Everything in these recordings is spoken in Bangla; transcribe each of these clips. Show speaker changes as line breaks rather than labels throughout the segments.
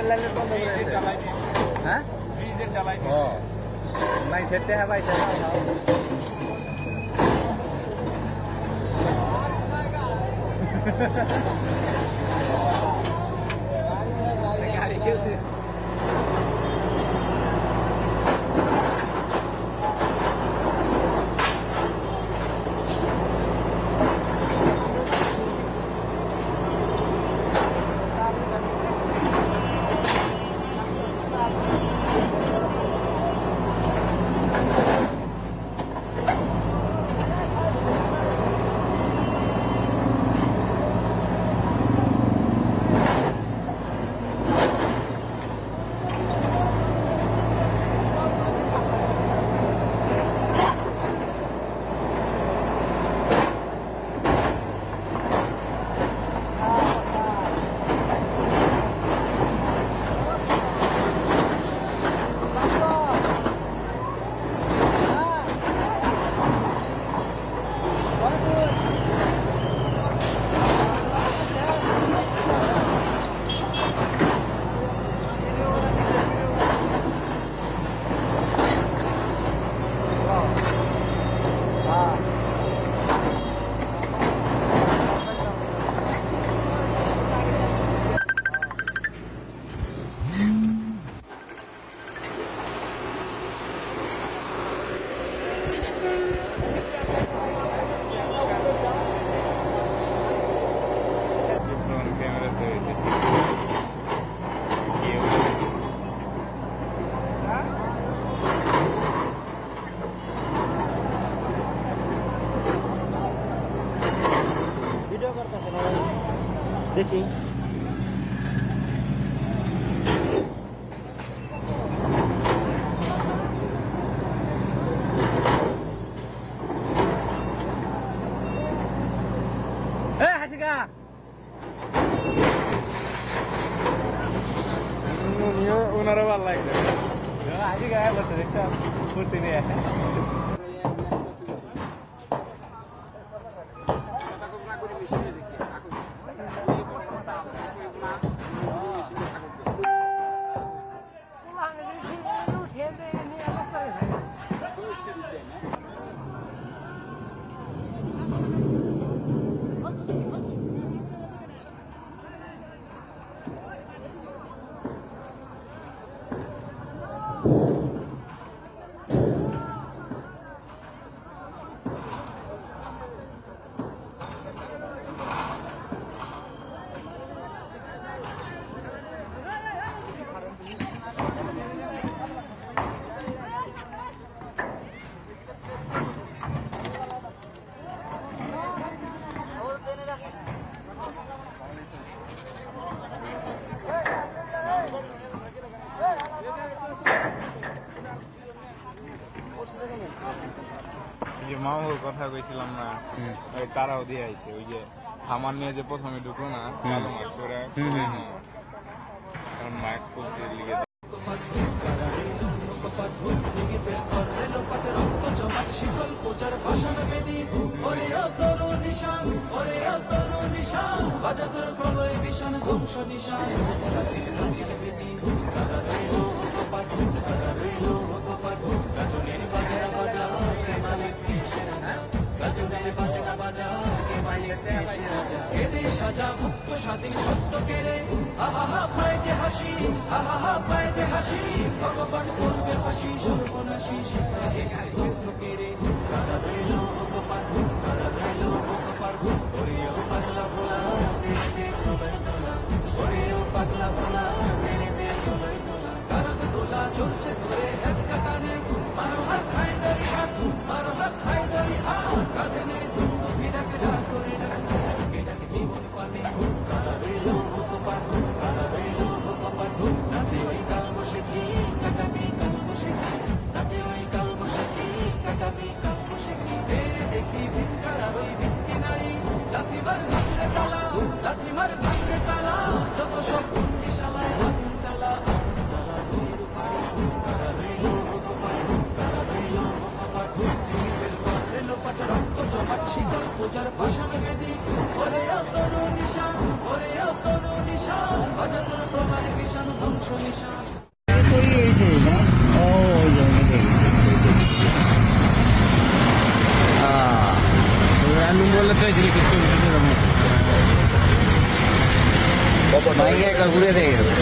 লাইনের বন্ধ করে দিয়েছে। হ্যাঁ ব্রিজের জ্বালাই ও নাই সেটা হ্যাঁ ভাই গাড়ি খেলছে দেখি হাসিকা ওনারও ভালো লাগছে হাসিকা বলতে দেখতে ফুর্তি নিয়ে মামুর কথা কইছিলাম না ওই তারাও দিয়ে আইছে ওই যে আমার নিয়ে যে প্রথমে ঢুকলো না কালো মাছ করে এখন মাস্ক করছে লিগে
স্বাধীন সত্য কেড়ে আহা পায় যে হাসি আহা পায় যে হাসি ভগবান করবে ফাঁসি সর্বনাশী শিক্ষা কেড়ে কারা রইল ভগবান কারা রইল ভগবান ওরেও পাগলা ভোলা মেরে তোলায় তোলা ওরেও পাগলা ভোলা মেরে তোলায় তোলা কারা তোলা চলছে ধরে হেঁচকা টানে মারো হাত খায় দাঁড়ি হাত মারো হাত খায় দাঁড়ি হাত কাঁধে নেই দুঃখ ভিড়াকে ঢাক করে ডাক এটাকে জীবন পানে কারা রইল ভগবান কারা রইল ভগবান নাচে ওই কাল বসে কি কাটাবি কাল বসে কি নাচে ওই কাল বসে কি কাটাবি কাল বসে কি দেখি শিকার পূজার পাষাণ বেদি ওরে তরু নিশান ওরে তরু নিশান অজাতর প্রমাণ বিশান ধ্বংস নিশান
তৈরি হয়েছে না ও ওই যে অনেক হয়েছে
আমি বললে চাইছিলি কিছু
মাইকে একবার ঘুরে দিয়ে গেছে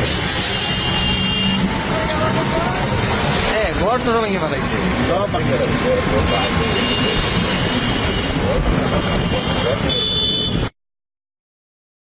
ঘর টোটো ভেঙে পাঠাইছে
সব